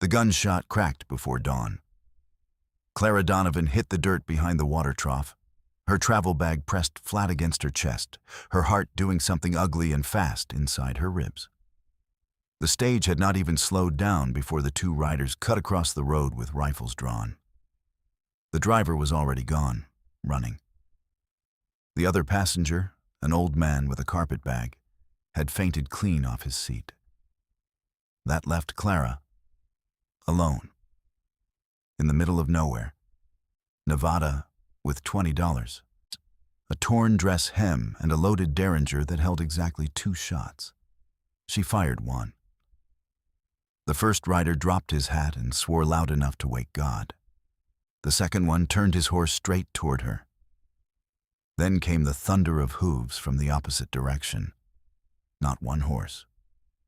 The gunshot cracked before dawn. Clara Donovan hit the dirt behind the water trough, her travel bag pressed flat against her chest, her heart doing something ugly and fast inside her ribs. The stage had not even slowed down before the two riders cut across the road with rifles drawn. The driver was already gone, running. The other passenger, an old man with a carpet bag, had fainted clean off his seat. That left Clara alone, in the middle of nowhere, Nevada, with $20, a torn dress hem and a loaded Derringer that held exactly 2 shots. She fired one. The first rider dropped his hat and swore loud enough to wake God. The second one turned his horse straight toward her. Then came the thunder of hooves from the opposite direction. Not one horse.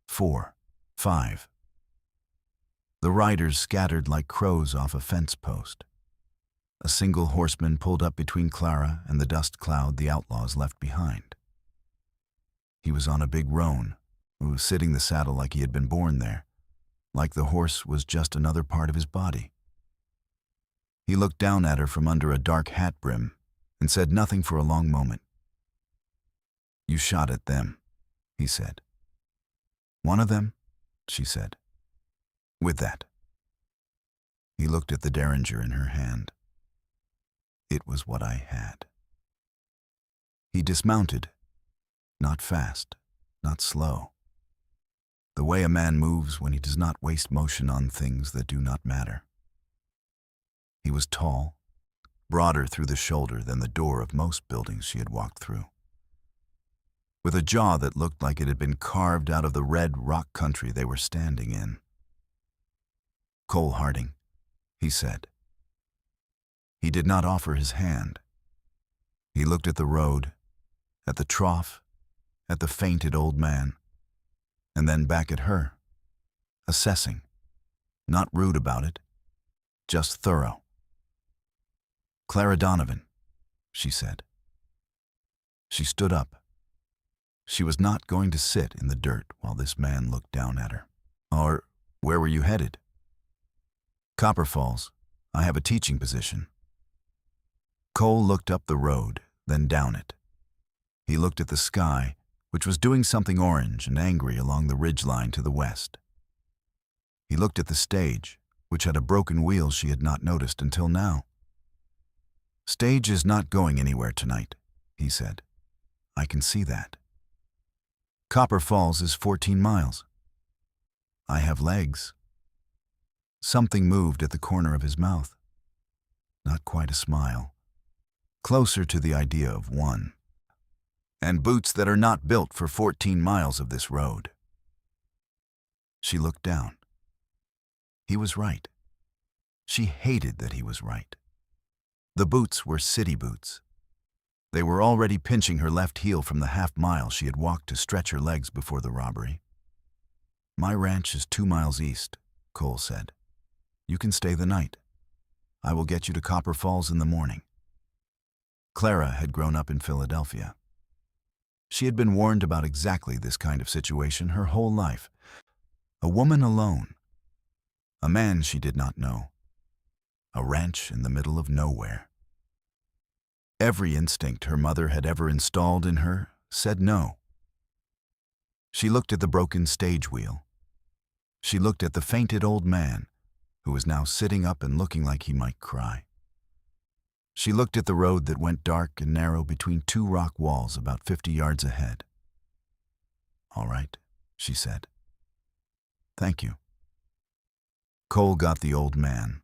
4, 5. The riders scattered like crows off a fence post. A single horseman pulled up between Clara and the dust cloud the outlaws left behind. He was on a big roan, who was sitting the saddle like he had been born there, like the horse was just another part of his body. He looked down at her from under a dark hat brim and said nothing for a long moment. "You shot at them," he said. "One of them?" she said. "With that." He looked at the Derringer in her hand. "It was what I had." He dismounted, not fast, not slow. The way a man moves when he does not waste motion on things that do not matter. He was tall, broader through the shoulder than the door of most buildings she had walked through, with a jaw that looked like it had been carved out of the red rock country they were standing in. "Cole Harding," he said. He did not offer his hand. He looked at the road, at the trough, at the fainted old man, and then back at her, assessing, not rude about it, just thorough. "Clara Donovan," she said. She stood up. She was not going to sit in the dirt while this man looked down at her. "Or where were you headed?" "Copper Falls. I have a teaching position." Cole looked up the road, then down it. He looked at the sky, which was doing something orange and angry along the ridgeline to the west. He looked at the stage, which had a broken wheel she had not noticed until now. "Stage is not going anywhere tonight," he said. "I can see that. Copper Falls is 14 miles. I have legs." Something moved at the corner of his mouth. Not quite a smile. Closer to the idea of one. "And boots that are not built for 14 miles of this road." She looked down. He was right. She hated that he was right. The boots were city boots. They were already pinching her left heel from the half-mile she had walked to stretch her legs before the robbery. "My ranch is 2 miles east," Cole said. "You can stay the night. I will get you to Copper Falls in the morning." Clara had grown up in Philadelphia. She had been warned about exactly this kind of situation her whole life. A woman alone. A man she did not know. A ranch in the middle of nowhere. Every instinct her mother had ever installed in her said no. She looked at the broken stage wheel. She looked at the fainted old man, who was now sitting up and looking like he might cry. She looked at the road that went dark and narrow between 2 rock walls about 50 yards ahead. "All right," she said. "Thank you." Cole got the old man,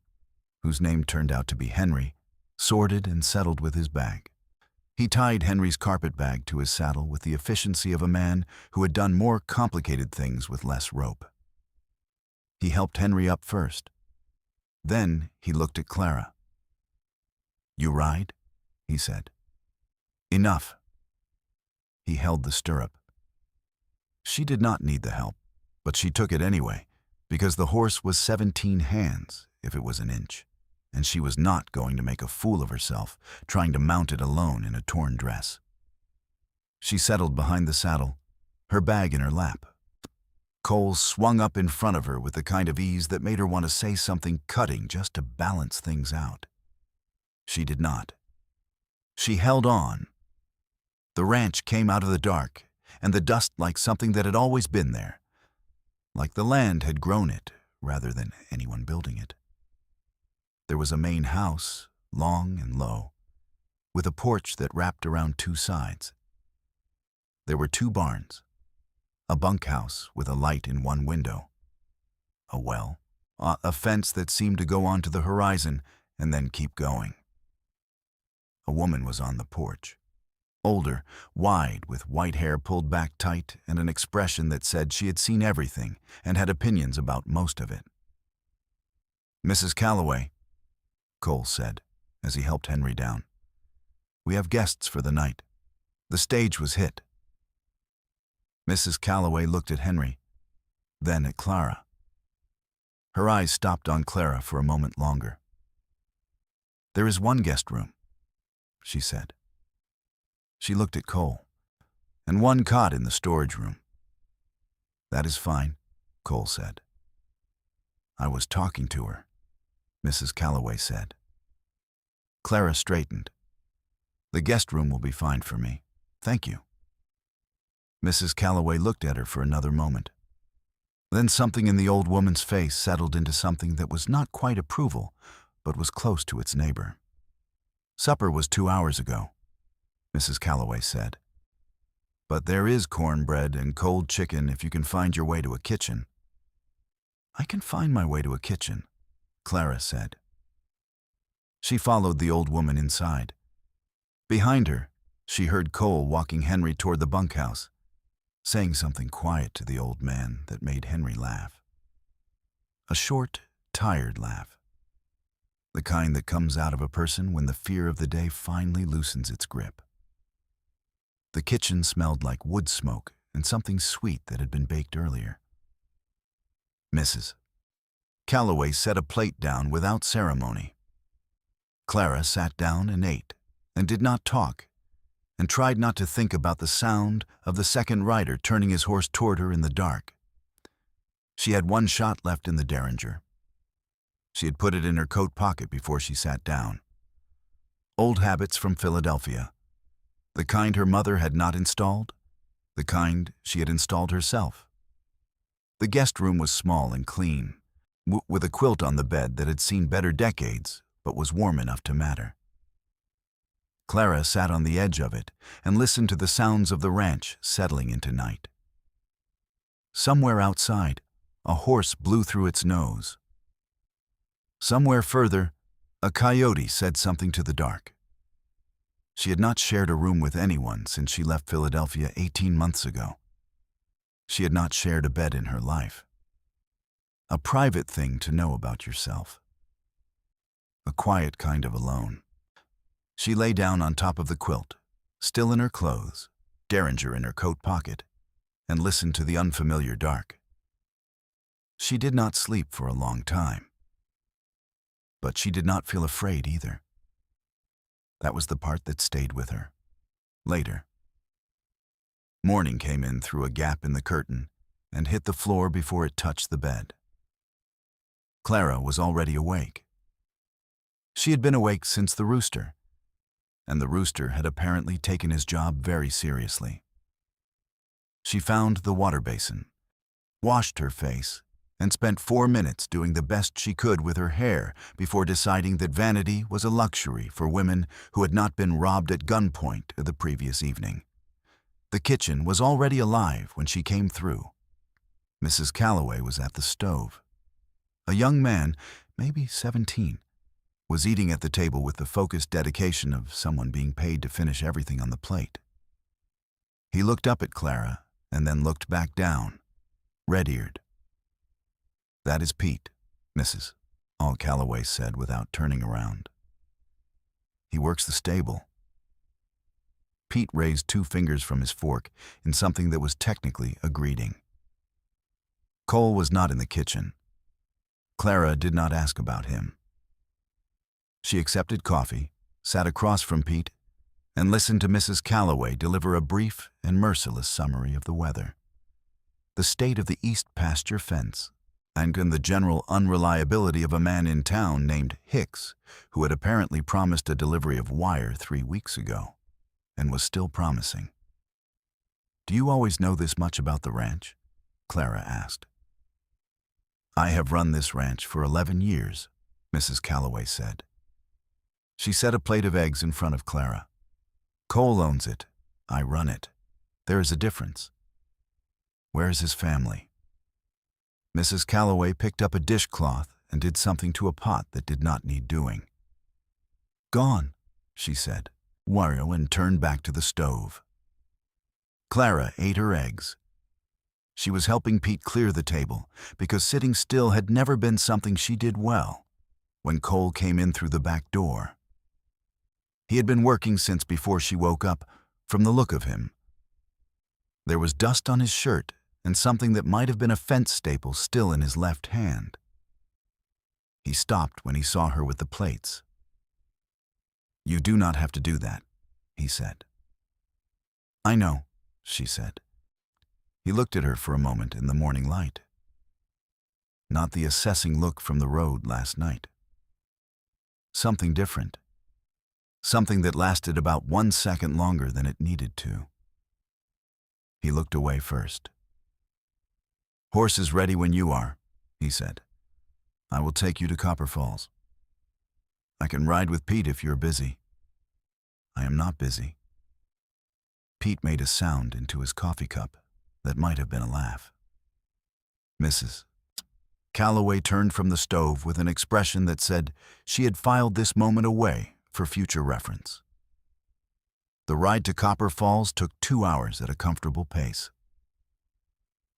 whose name turned out to be Henry, sorted and settled with his bag. He tied Henry's carpet bag to his saddle with the efficiency of a man who had done more complicated things with less rope. He helped Henry up first. Then he looked at Clara. "You ride?" he said. "Enough." He held the stirrup. She did not need the help, but she took it anyway, because the horse was 17 hands if it was an inch, and she was not going to make a fool of herself trying to mount it alone in a torn dress. She settled behind the saddle, her bag in her lap. Cole swung up in front of her with the kind of ease that made her want to say something cutting just to balance things out. She did not. She held on. The ranch came out of the dark, and the dust like something that had always been there, like the land had grown it rather than anyone building it. There was a main house, long and low, with a porch that wrapped around two sides. There were two barns, a bunkhouse with a light in one window, a well, a fence that seemed to go on to the horizon and then keep going. A woman was on the porch, older, wide, with white hair pulled back tight and an expression that said she had seen everything and had opinions about most of it. "Mrs. Calloway," Cole said, as he helped Henry down. "We have guests for the night. The stage was hit." Mrs. Calloway looked at Henry, then at Clara. Her eyes stopped on Clara for a moment longer. "There is one guest room," she said. She looked at Cole, "and one cot in the storage room." "That is fine," Cole said. "I was talking to her," Mrs. Calloway said. Clara straightened. "The guest room will be fine for me. Thank you." Mrs. Calloway looked at her for another moment. Then something in the old woman's face settled into something that was not quite approval, but was close to its neighbor. "Supper was 2 hours ago," Mrs. Calloway said. "But there is cornbread and cold chicken if you can find your way to a kitchen." "I can find my way to a kitchen," Clara said. She followed the old woman inside. Behind her, she heard Cole walking Henry toward the bunkhouse, saying something quiet to the old man that made Henry laugh. A short, tired laugh. The kind that comes out of a person when the fear of the day finally loosens its grip. The kitchen smelled like wood smoke and something sweet that had been baked earlier. Mrs. Calloway set a plate down without ceremony. Clara sat down and ate, and did not talk, and tried not to think about the sound of the second rider turning his horse toward her in the dark. She had one shot left in the Derringer. She had put it in her coat pocket before she sat down. Old habits from Philadelphia. The kind her mother had not installed, the kind she had installed herself. The guest room was small and clean, with a quilt on the bed that had seen better decades, but was warm enough to matter. Clara sat on the edge of it and listened to the sounds of the ranch settling into night. Somewhere outside, a horse blew through its nose. Somewhere further, a coyote said something to the dark. She had not shared a room with anyone since she left Philadelphia 18 months ago. She had not shared a bed in her life. A private thing to know about yourself. A quiet kind of alone. She lay down on top of the quilt, still in her clothes, Derringer in her coat pocket, and listened to the unfamiliar dark. She did not sleep for a long time. But she did not feel afraid either. That was the part that stayed with her. Later. Morning came in through a gap in the curtain and hit the floor before it touched the bed. Clara was already awake. She had been awake since the rooster, and the rooster had apparently taken his job very seriously. She found the water basin, washed her face, and spent 4 minutes doing the best she could with her hair before deciding that vanity was a luxury for women who had not been robbed at gunpoint the previous evening. The kitchen was already alive when she came through. Mrs. Calloway was at the stove. A young man, maybe 17, was eating at the table with the focused dedication of someone being paid to finish everything on the plate. He looked up at Clara and then looked back down, red-eared. "That is Pete, Mrs." All Calloway said without turning around. "He works the stable." Pete raised 2 fingers from his fork in something that was technically a greeting. Cole was not in the kitchen. Clara did not ask about him. She accepted coffee, sat across from Pete, and listened to Mrs. Calloway deliver a brief and merciless summary of the weather. the state of the east pasture fence, and in the general unreliability of a man in town named Hicks, who had apparently promised a delivery of wire 3 weeks ago, and was still promising. "Do you always know this much about the ranch?" Clara asked. "I have run this ranch for 11 years, Mrs. Calloway said. She set a plate of eggs in front of Clara. "Cole owns it. I run it. There is a difference." "Where is his family?" Mrs. Calloway picked up a dishcloth and did something to a pot that did not need doing. "Gone," she said, and turned back to the stove. Clara ate her eggs. She was helping Pete clear the table because sitting still had never been something she did well when Cole came in through the back door. He had been working since before she woke up, from the look of him. There was dust on his shirt and something that might have been a fence staple still in his left hand. He stopped when he saw her with the plates. "You do not have to do that," he said. "I know," she said. He looked at her for a moment in the morning light. Not the assessing look from the road last night. Something different. Something that lasted about 1 second longer than it needed to. He looked away first. "Horse is ready when you are," he said. "I will take you to Copper Falls. I can ride with Pete if you're busy." "I am not busy." Pete made a sound into his coffee cup that might have been a laugh. Mrs. Calloway turned from the stove with an expression that said she had filed this moment away for future reference. The ride to Copper Falls took 2 hours at a comfortable pace.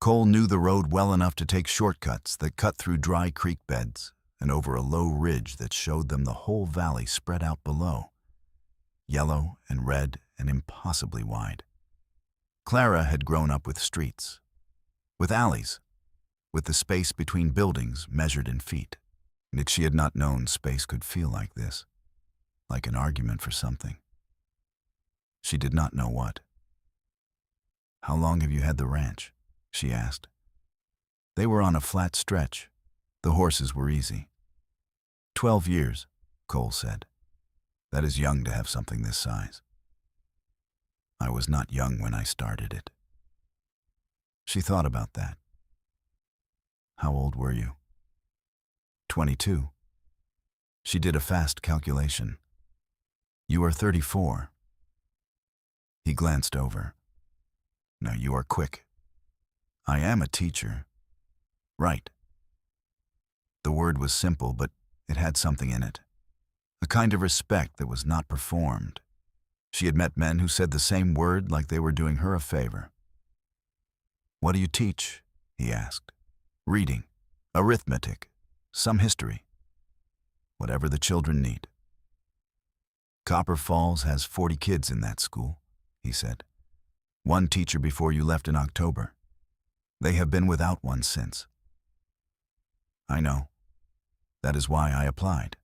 Cole knew the road well enough to take shortcuts that cut through dry creek beds and over a low ridge that showed them the whole valley spread out below, yellow and red and impossibly wide. Clara had grown up with streets, with alleys, with the space between buildings measured in feet, and she had not known space could feel like this, like an argument for something. She did not know what. "How long have you had the ranch?" she asked. They were on a flat stretch. The horses were easy. 12 years, Cole said. "That is young to have something this size." "I was not young when I started it." She thought about that. "How old were you?" 22. She did a fast calculation. "You are 34. He glanced over. "Now you are quick." "I am a teacher." "Right." The word was simple, but it had something in it. A kind of respect that was not performed. She had met men who said the same word like they were doing her a favor. "What do you teach?" he asked. "Reading, arithmetic, some history. Whatever the children need." "Copper Falls has 40 kids in that school," he said. "One teacher before you left in October. They have been without one since." "I know. That is why I applied."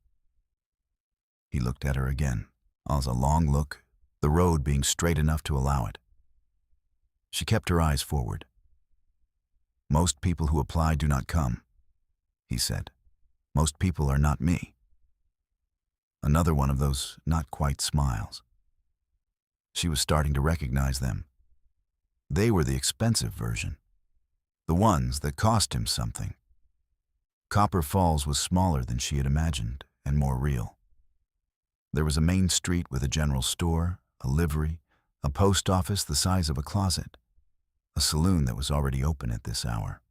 He looked at her again. It was a long look, the road being straight enough to allow it. She kept her eyes forward. "Most people who apply do not come," he said. "Most people are not me." Another one of those not quite smiles. She was starting to recognize them. They were the expensive version, the ones that cost him something. Copper Falls was smaller than she had imagined and more real. There was a main street with a general store, a livery, a post office the size of a closet, a saloon that was already open at this hour,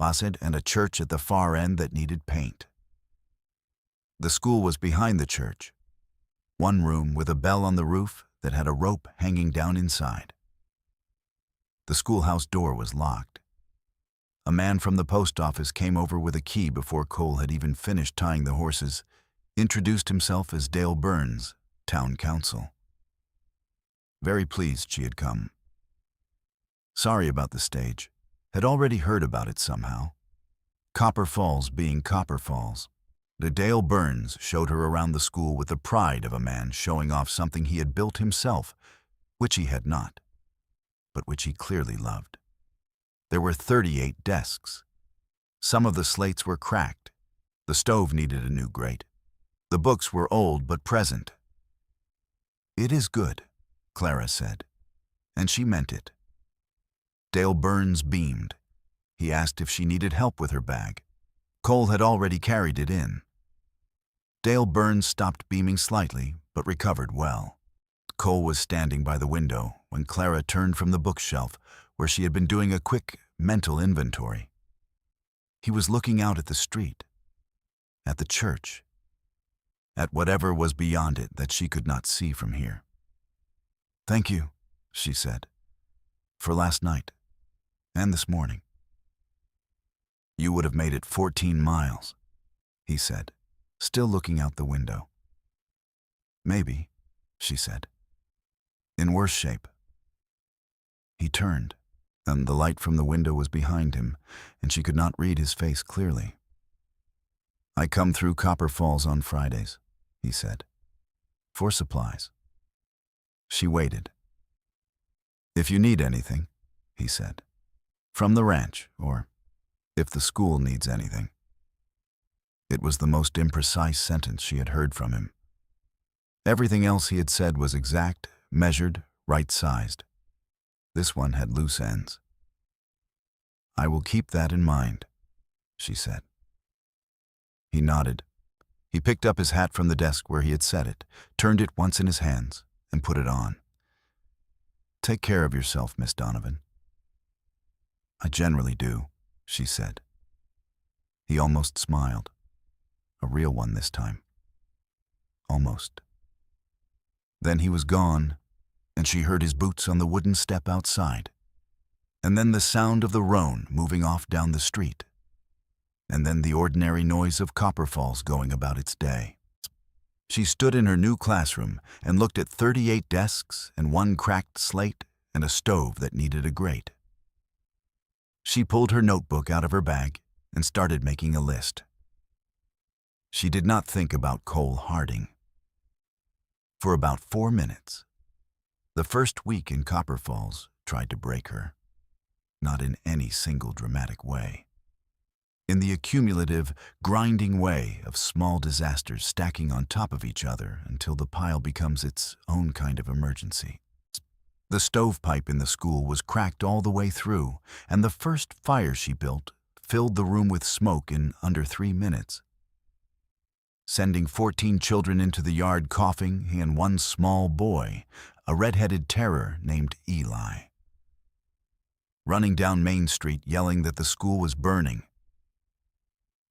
and a church at the far end that needed paint. The school was behind the church, one room with a bell on the roof that had a rope hanging down inside. The schoolhouse door was locked. A man from the post office came over with a key before Cole had even finished tying the horses, introduced himself as Dale Burns, town council. Very pleased she had come. Sorry about the stage. Had already heard about it somehow. Copper Falls being Copper Falls. The Dale Burns showed her around the school with the pride of a man showing off something he had built himself, which he had not, but which he clearly loved. There were 38 desks. Some of the slates were cracked. The stove needed a new grate. The books were old but present. "It is good," Clara said, and she meant it. Dale Burns beamed. He asked if she needed help with her bag. Cole had already carried it in. Dale Burns stopped beaming slightly, but recovered well. Cole was standing by the window when Clara turned from the bookshelf where she had been doing a quick mental inventory. He was looking out at the street, at the church, at whatever was beyond it that she could not see from here. "Thank you," she said, "for last night and this morning." "You would have made it 14 miles, he said, still looking out the window. "Maybe," she said. "In worse shape." He turned, and the light from the window was behind him, and she could not read his face clearly. "I come through Copper Falls on Fridays," he said, "for supplies." She waited. "If you need anything," he said, "from the ranch, or if the school needs anything." It was the most imprecise sentence she had heard from him. Everything else he had said was exact, measured, right-sized. This one had loose ends. "I will keep that in mind," she said. He nodded. He picked up his hat from the desk where he had set it, turned it once in his hands, and put it on. "Take care of yourself, Miss Donovan." "I generally do," she said. He almost smiled. A real one this time. Almost. Then he was gone, and she heard his boots on the wooden step outside, and then the sound of the roan moving off down the street, and then the ordinary noise of Copper Falls going about its day. She stood in her new classroom and looked at 38 desks and one cracked slate and a stove that needed a grate. She pulled her notebook out of her bag and started making a list. She did not think about Cole Harding. For about 4 minutes, the first week in Copper Falls tried to break her, not in any single dramatic way. In the accumulative, grinding way of small disasters stacking on top of each other until the pile becomes its own kind of emergency. The stovepipe in the school was cracked all the way through, and the first fire she built filled the room with smoke in under 3 minutes. Sending 14 children into the yard coughing and one small boy, a red-headed terror named Eli. Running down Main Street yelling that the school was burning.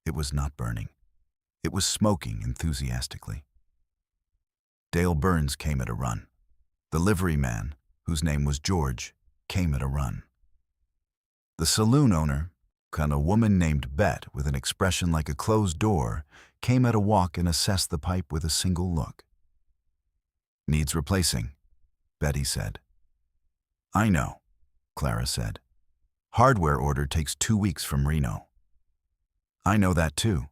It was not burning. It was smoking enthusiastically. Dale Burns came at a run. The livery man, whose name was George, came at a run. The saloon owner, and a woman named Bet with an expression like a closed door, came at a walk and assessed the pipe with a single look. "Needs replacing," Betty said. "I know," Clara said. "Hardware order takes 2 weeks from Reno." "I know that too."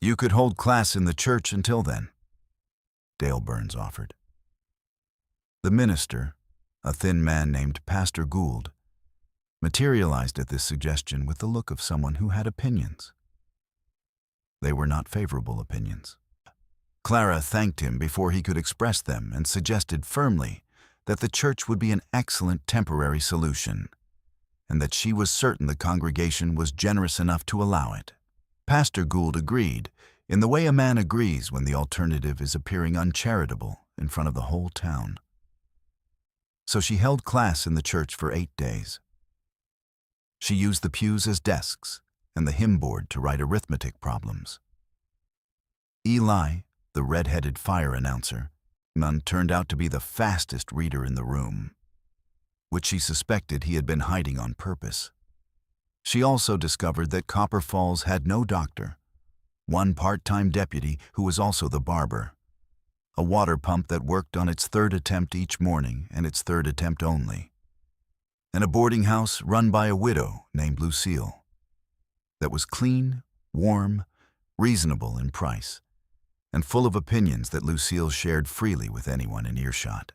"You could hold class in the church until then," Dale Burns offered. The minister, a thin man named Pastor Gould, materialized at this suggestion with the look of someone who had opinions. They were not favorable opinions. Clara thanked him before he could express them and suggested firmly that the church would be an excellent temporary solution, and that she was certain the congregation was generous enough to allow it. Pastor Gould agreed, in the way a man agrees when the alternative is appearing uncharitable in front of the whole town. So she held class in the church for 8 days. She used the pews as desks and the hymn board to write arithmetic problems. Eli, the red-headed fire announcer, turned out to be the fastest reader in the room, which she suspected he had been hiding on purpose. She also discovered that Copper Falls had no doctor, one part-time deputy who was also the barber, a water pump that worked on its 3rd attempt each morning and its 3rd attempt only, and a boarding house run by a widow named Lucille that was clean, warm, reasonable in price, and full of opinions that Lucille shared freely with anyone in earshot.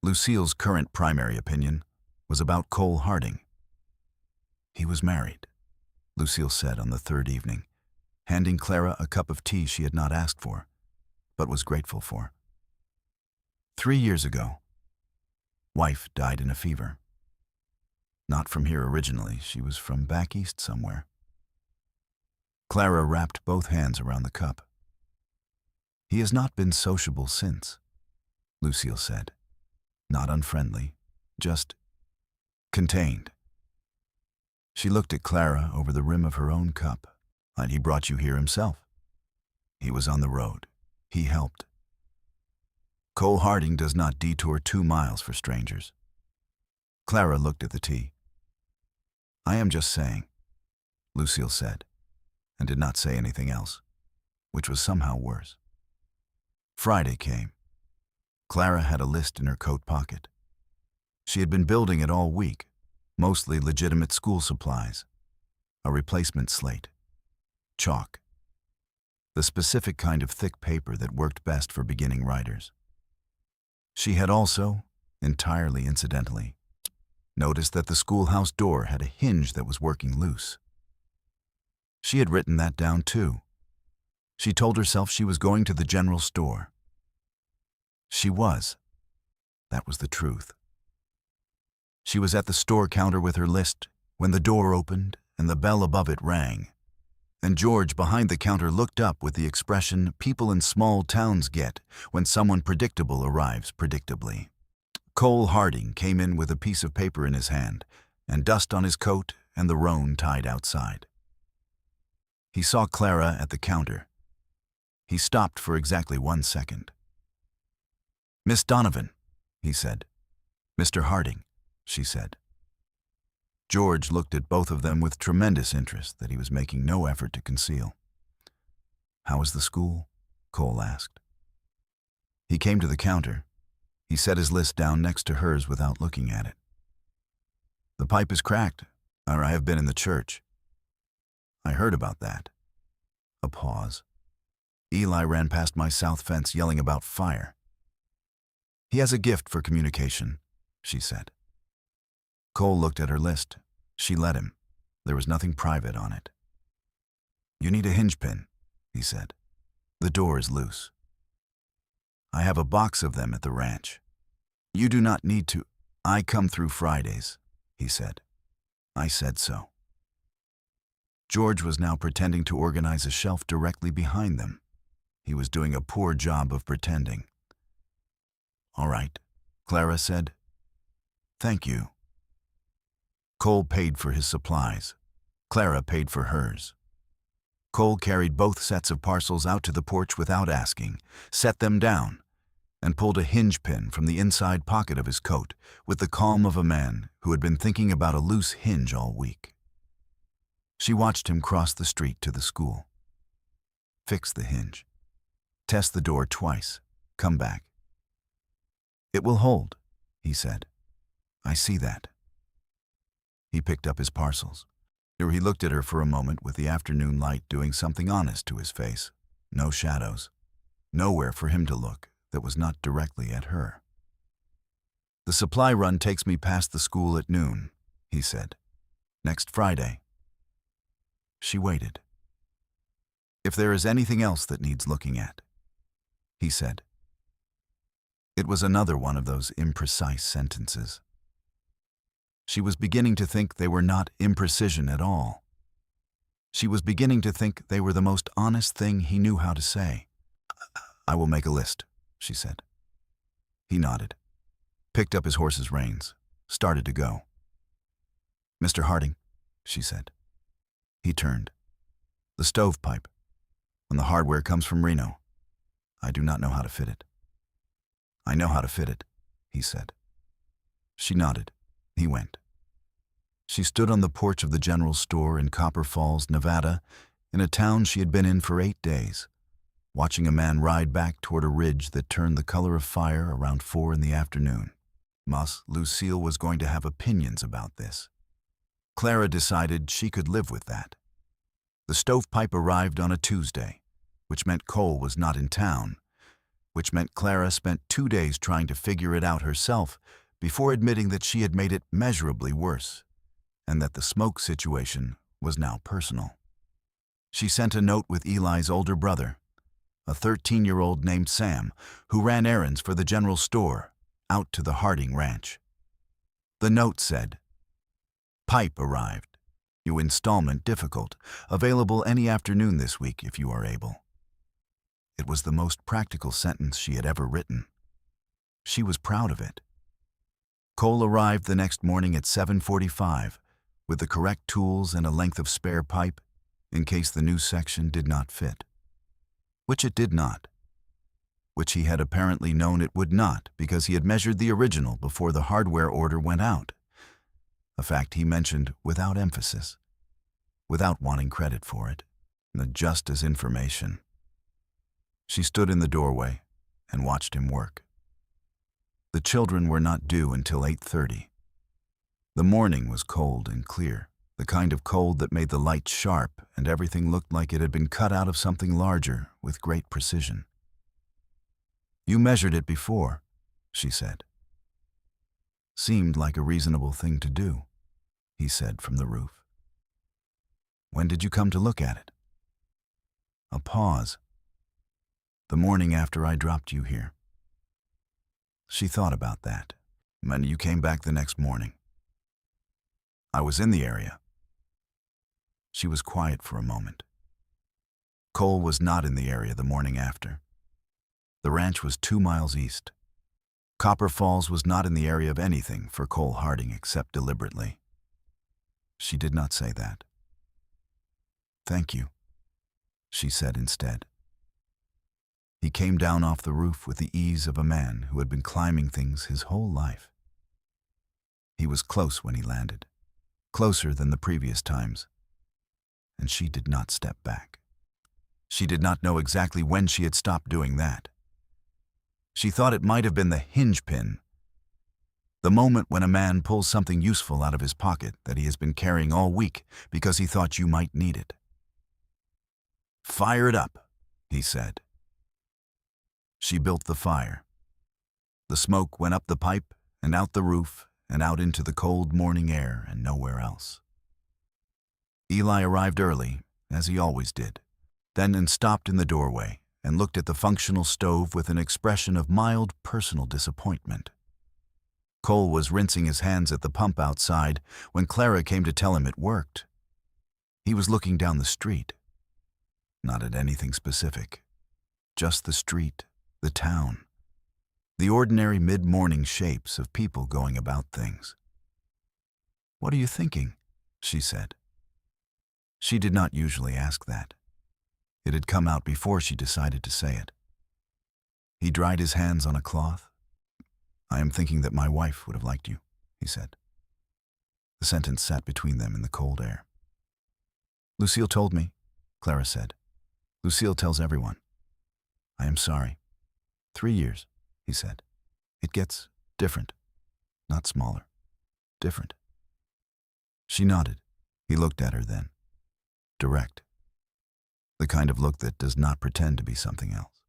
Lucille's current primary opinion was about Cole Harding. He was married, Lucille said on the third evening, handing Clara a cup of tea she had not asked for, but was grateful for. 3 years ago, wife died in a fever. Not from here originally, she was from back east somewhere. Clara wrapped both hands around the cup. He has not been sociable since, Lucille said. Not unfriendly, just contained. She looked at Clara over the rim of her own cup. And he brought you here himself. He was on the road. He helped. Cole Harding does not detour 2 miles for strangers. Clara looked at the tea. I am just saying, Lucille said, and did not say anything else, which was somehow worse. Friday came. Clara had a list in her coat pocket. She had been building it all week, mostly legitimate school supplies, a replacement slate, chalk, the specific kind of thick paper that worked best for beginning writers. She had also, entirely incidentally, noticed that the schoolhouse door had a hinge that was working loose. She had written that down too. She told herself she was going to the general store. She was. That was the truth. She was at the store counter with her list when the door opened and the bell above it rang. And George behind the counter looked up with the expression people in small towns get when someone predictable arrives predictably. Cole Harding came in with a piece of paper in his hand and dust on his coat and the roan tied outside. He saw Clara at the counter. He stopped for exactly 1 second. Miss Donovan, he said. Mr. Harding, she said. George looked at both of them with tremendous interest that he was making no effort to conceal. How was the school? Cole asked. He came to the counter. He set his list down next to hers without looking at it. The pipe is cracked, or I have been in the church. I heard about that. A pause. Eli ran past my south fence yelling about fire. He has a gift for communication, she said. Cole looked at her list. She let him. There was nothing private on it. You need a hinge pin, he said. The door is loose. I have a box of them at the ranch. You do not need to. I come through Fridays, he said. I said so. George was now pretending to organize a shelf directly behind them. He was doing a poor job of pretending. All right, Clara said. Thank you. Cole paid for his supplies. Clara paid for hers. Cole carried both sets of parcels out to the porch without asking, set them down, and pulled a hinge pin from the inside pocket of his coat with the calm of a man who had been thinking about a loose hinge all week. She watched him cross the street to the school. Fix the hinge. Test the door twice. Come back. It will hold, he said. I see that. He picked up his parcels. He looked at her for a moment with the afternoon light doing something honest to his face. No shadows. Nowhere for him to look that was not directly at her. The supply run takes me past the school at noon, he said. Next Friday. She waited. If there is anything else that needs looking at, he said. It was another one of those imprecise sentences. She was beginning to think they were not imprecision at all. She was beginning to think they were the most honest thing he knew how to say. I will make a list, she said. He nodded, picked up his horse's reins, started to go. Mr. Harding, she said. He turned. The stovepipe. When the hardware comes from Reno. I do not know how to fit it. I know how to fit it, he said. She nodded. He went. She stood on the porch of the general store in Copper Falls, Nevada, in a town she had been in for 8 days, watching a man ride back toward a ridge that turned the color of fire around 4 in the afternoon. Lucille was going to have opinions about this. Clara decided she could live with that. The stovepipe arrived on a Tuesday, which meant Cole was not in town, which meant Clara spent 2 days trying to figure it out herself before admitting that she had made it measurably worse, and that the smoke situation was now personal. She sent a note with Eli's older brother, a 13-year-old named Sam, who ran errands for the general store, out to the Harding ranch. The note said, "Pipe arrived. You installment difficult. Available any afternoon this week if you are able." It was the most practical sentence she had ever written. She was proud of it. Cole arrived the next morning at 7:45 with the correct tools and a length of spare pipe in case the new section did not fit. Which it did not. Which he had apparently known it would not because he had measured the original before the hardware order went out. A fact he mentioned without emphasis, without wanting credit for it, just as information. She stood in the doorway and watched him work. The children were not due until 8:30. The morning was cold and clear, the kind of cold that made the light sharp and everything looked like it had been cut out of something larger with great precision. "You measured it before," she said. "Seemed like a reasonable thing to do," he said from the roof. "When did you come to look at it?" A pause. "The morning after I dropped you here." She thought about that. "And you came back the next morning." "I was in the area." She was quiet for a moment. Cole was not in the area the morning after. The ranch was 2 miles east. Copper Falls was not in the area of anything for Cole Harding except deliberately. She did not say that. "Thank you," she said instead. He came down off the roof with the ease of a man who had been climbing things his whole life. He was close when he landed, closer than the previous times, and she did not step back. She did not know exactly when she had stopped doing that. She thought it might have been the hinge pin, the moment when a man pulls something useful out of his pocket that he has been carrying all week because he thought you might need it. "Fire it up," he said. She built the fire. The smoke went up the pipe and out the roof and out into the cold morning air and nowhere else. Eli arrived early, as he always did, then stopped in the doorway and looked at the functional stove with an expression of mild personal disappointment. Cole was rinsing his hands at the pump outside when Clara came to tell him it worked. He was looking down the street, not at anything specific, just the street, the town, the ordinary mid-morning shapes of people going about things. "What are you thinking?" she said. She did not usually ask that. It had come out before she decided to say it. He dried his hands on a cloth. "I am thinking that my wife would have liked you," he said. The sentence sat between them in the cold air. "Lucille told me," Clara said. "Lucille tells everyone." "I am sorry." 3 years, he said. "It gets different. Not smaller. Different." She nodded. He looked at her then. Direct. The kind of look that does not pretend to be something else.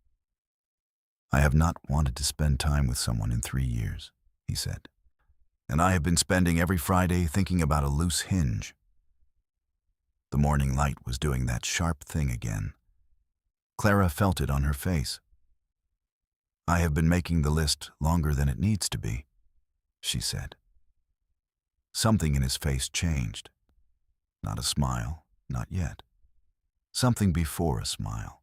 "I have not wanted to spend time with someone in 3 years, he said. "And I have been spending every Friday thinking about a loose hinge." The morning light was doing that sharp thing again. Clara felt it on her face. "I have been making the list longer than it needs to be," she said. Something in his face changed. Not a smile, not yet. Something before a smile.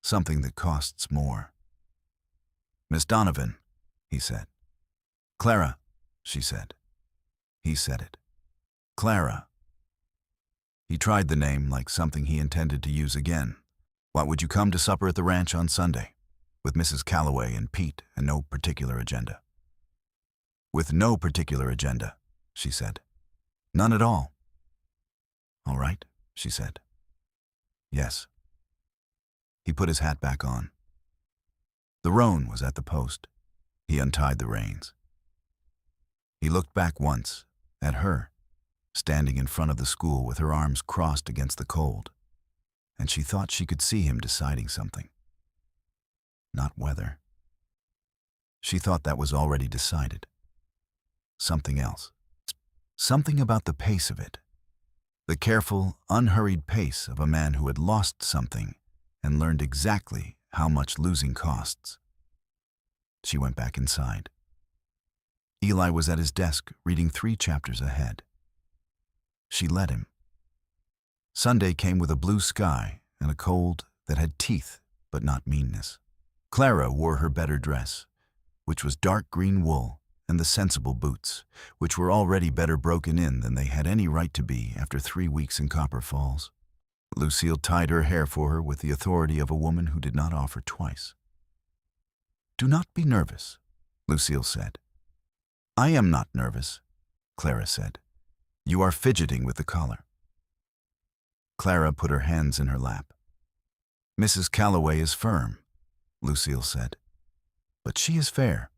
Something that costs more. "Miss Donovan," he said. "Clara," she said. He said it. "Clara." He tried the name like something he intended to use again. "Why would you come to supper at the ranch on Sunday? With Mrs. Calloway and Pete and no particular agenda." "With no particular agenda," she said. "None at all." "All right," she said. "Yes." He put his hat back on. The roan was at the post. He untied the reins. He looked back once, at her, standing in front of the school with her arms crossed against the cold, and she thought she could see him deciding something. Not whether. She thought that was already decided. Something else. Something about the pace of it. The careful, unhurried pace of a man who had lost something and learned exactly how much losing costs. She went back inside. Eli was at his desk reading 3 chapters ahead. She let him. Sunday came with a blue sky and a cold that had teeth but not meanness. Clara wore her better dress, which was dark green wool, and the sensible boots, which were already better broken in than they had any right to be after 3 weeks in Copper Falls. Lucille tied her hair for her with the authority of a woman who did not offer twice. "Do not be nervous," Lucille said. "I am not nervous," Clara said. "You are fidgeting with the collar." Clara put her hands in her lap. "Mrs. Calloway is firm," Lucille said. "But she is fair.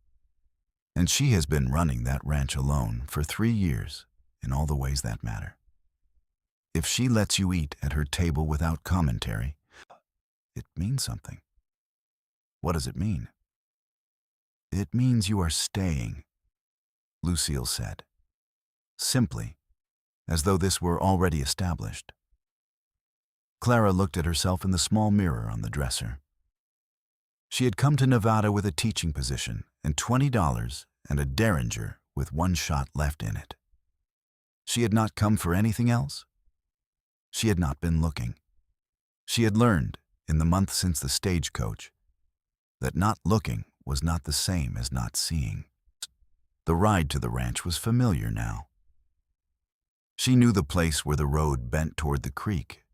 And she has been running that ranch alone for 3 years in all the ways that matter. If she lets you eat at her table without commentary, it means something." "What does it mean?" "It means you are staying," Lucille said, simply, as though this were already established. Clara looked at herself in the small mirror on the dresser. She had come to Nevada with a teaching position and $20 and a Derringer with 1 shot left in it. She had not come for anything else. She had not been looking. She had learned, in the month since the stagecoach, that not looking was not the same as not seeing. The ride to the ranch was familiar now. She knew the place where the road bent toward the creek.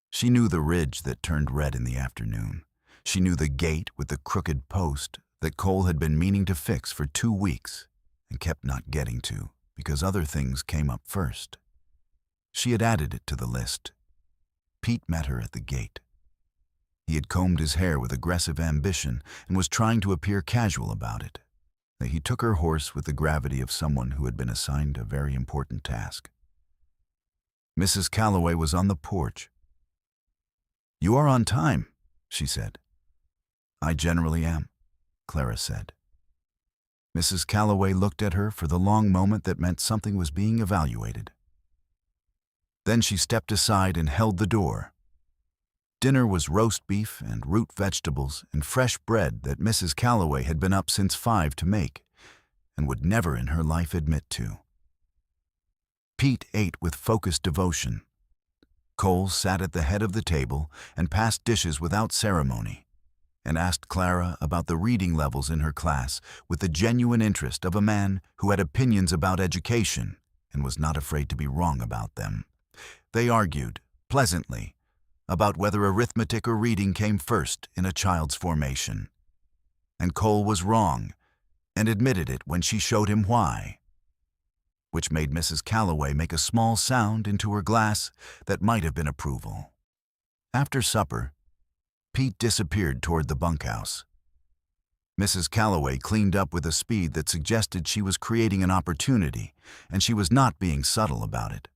She knew the ridge that turned red in the afternoon. She knew the gate with the crooked post that Cole had been meaning to fix for 2 weeks and kept not getting to because other things came up first. She had added it to the list. Pete met her at the gate. He had combed his hair with aggressive ambition and was trying to appear casual about it. He took her horse with the gravity of someone who had been assigned a very important task. Mrs. Calloway was on the porch. "You are on time," she said. "I generally am," Clara said. Mrs. Calloway looked at her for the long moment that meant something was being evaluated. Then she stepped aside and held the door. Dinner was roast beef and root vegetables and fresh bread that Mrs. Calloway had been up since 5 to make and would never in her life admit to. Pete ate with focused devotion. Cole sat at the head of the table and passed dishes without ceremony and asked Clara about the reading levels in her class with the genuine interest of a man who had opinions about education and was not afraid to be wrong about them. They argued, pleasantly, about whether arithmetic or reading came first in a child's formation. And Cole was wrong and admitted it when she showed him why, which made Mrs. Calloway make a small sound into her glass that might have been approval. After supper, Pete disappeared toward the bunkhouse. Mrs. Calloway cleaned up with a speed that suggested she was creating an opportunity, and she was not being subtle about it.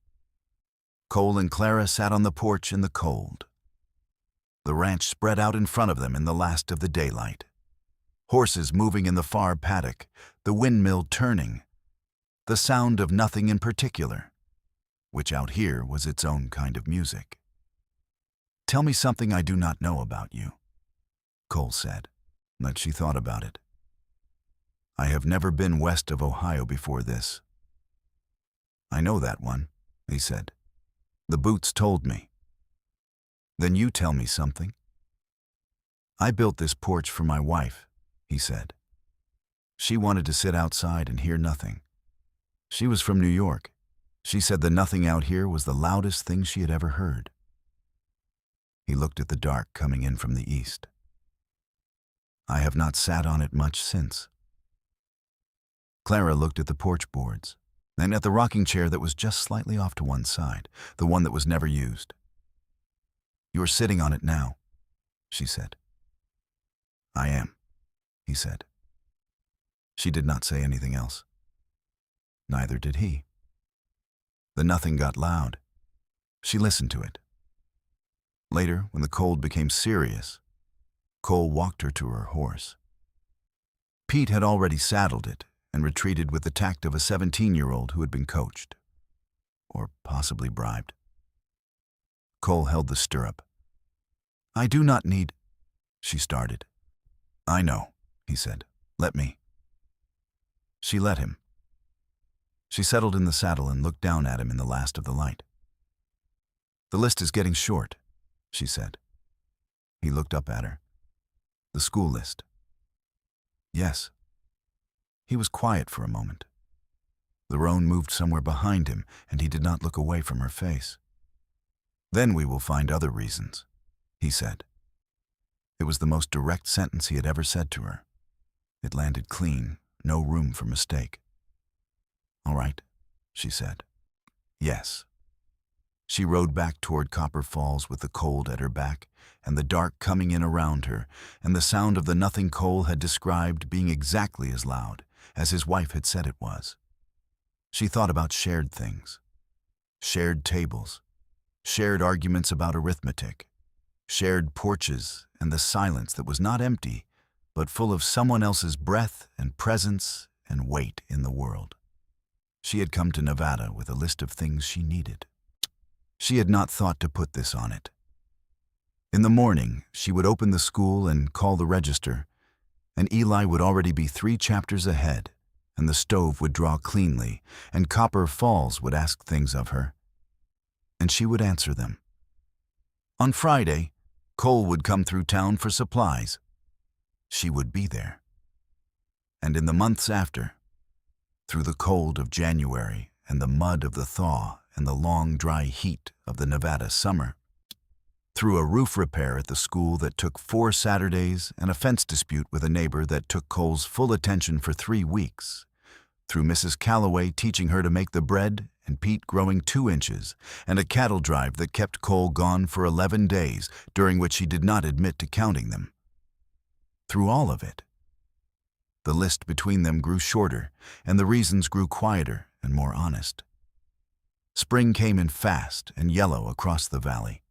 Cole and Clara sat on the porch in the cold. The ranch spread out in front of them in the last of the daylight. Horses moving in the far paddock, the windmill turning, the sound of nothing in particular, which out here was its own kind of music. "Tell me something I do not know about you," Cole said, but she thought about it. "I have never been west of Ohio before this." "I know that one," he said. "The boots told me." "Then you tell me something." "I built this porch for my wife," he said. "She wanted to sit outside and hear nothing. She was from New York. She said the nothing out here was the loudest thing she had ever heard." He looked at the dark coming in from the east. "I have not sat on it much since." Clara looked at the porch boards, and at the rocking chair that was just slightly off to one side, the one that was never used. "You are sitting on it now," she said. "I am," he said. She did not say anything else. Neither did he. The nothing got loud. She listened to it. Later, when the cold became serious, Cole walked her to her horse. Pete had already saddled it and retreated with the tact of a 17-year-old who had been coached. or possibly bribed. Cole held the stirrup. "I do not need," she started. "I know," he said. "Let me." She let him. She settled in the saddle and looked down at him in the last of the light. "The list is getting short," she said. He looked up at her. "The school list." "Yes." He was quiet for a moment. The roan moved somewhere behind him, and he did not look away from her face. "Then we will find other reasons," he said. It was the most direct sentence he had ever said to her. It landed clean, no room for mistake. "All right," she said. "Yes." She rode back toward Copper Falls with the cold at her back and the dark coming in around her, and the sound of the nothing Cole had described being exactly as loud as his wife had said it was. She thought about shared things, shared tables, shared arguments about arithmetic, shared porches, and the silence that was not empty, but full of someone else's breath and presence and weight in the world. She had come to Nevada with a list of things she needed. She had not thought to put this on it. In the morning, she would open the school and call the register, and Eli would already be 3 chapters ahead, and the stove would draw cleanly, and Copper Falls would ask things of her, and she would answer them. On Friday, Cole would come through town for supplies. She would be there. And in the months after, through the cold of January and the mud of the thaw and the long, dry heat of the Nevada summer, through a roof repair at the school that took 4 Saturdays and a fence dispute with a neighbor that took Cole's full attention for 3 weeks, through Mrs. Calloway teaching her to make the bread and Pete growing 2 inches, and a cattle drive that kept Cole gone for 11 days, during which he did not admit to counting them. Through all of it, the list between them grew shorter, and the reasons grew quieter and more honest. Spring came in fast and yellow across the valley.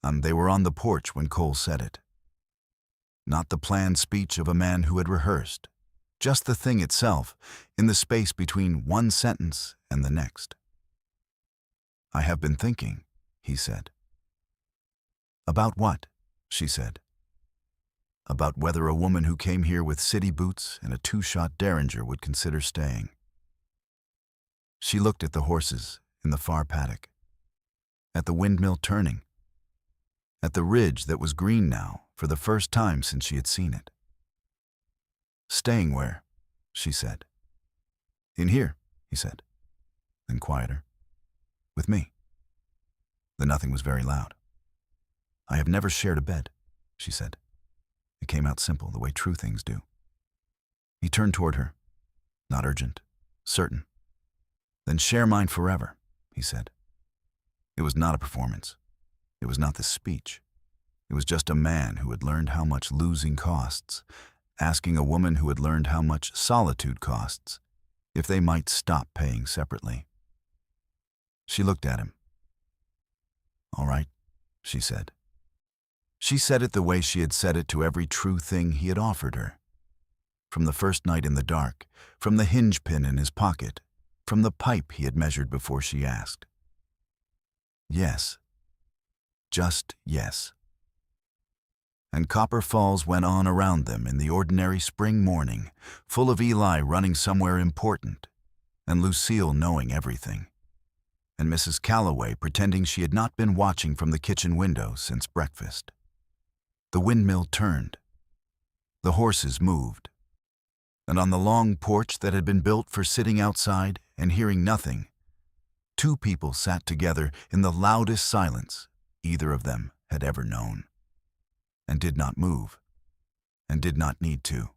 They were on the porch when Cole said it. Not the planned speech of a man who had rehearsed, just the thing itself, in the space between one sentence and the next. "I have been thinking," he said. "About what?" she said. "About whether a woman who came here with city boots and a 2-shot Derringer would consider staying." She looked at the horses in the far paddock, at the windmill turning, at the ridge that was green now for the first time since she had seen it. "Staying where?" she said. "In here," he said, then quieter. "With me." The nothing was very loud. "I have never shared a bed," she said. It came out simple, the way true things do. He turned toward her, not urgent, certain. "Then share mine forever," he said. It was not a performance. It was not this speech. It was just a man who had learned how much losing costs, asking a woman who had learned how much solitude costs, if they might stop paying separately. She looked at him. "All right," she said. She said it the way she had said it to every true thing he had offered her. From the first night in the dark, from the hinge pin in his pocket, from the pipe he had measured before she asked. Yes. Just yes. And Copper Falls went on around them in the ordinary spring morning, full of Eli running somewhere important, and Lucille knowing everything, and Mrs. Calloway pretending she had not been watching from the kitchen window since breakfast. The windmill turned. The horses moved. And on the long porch that had been built for sitting outside and hearing nothing, 2 people sat together in the loudest silence either of them had ever known, and did not move, and did not need to.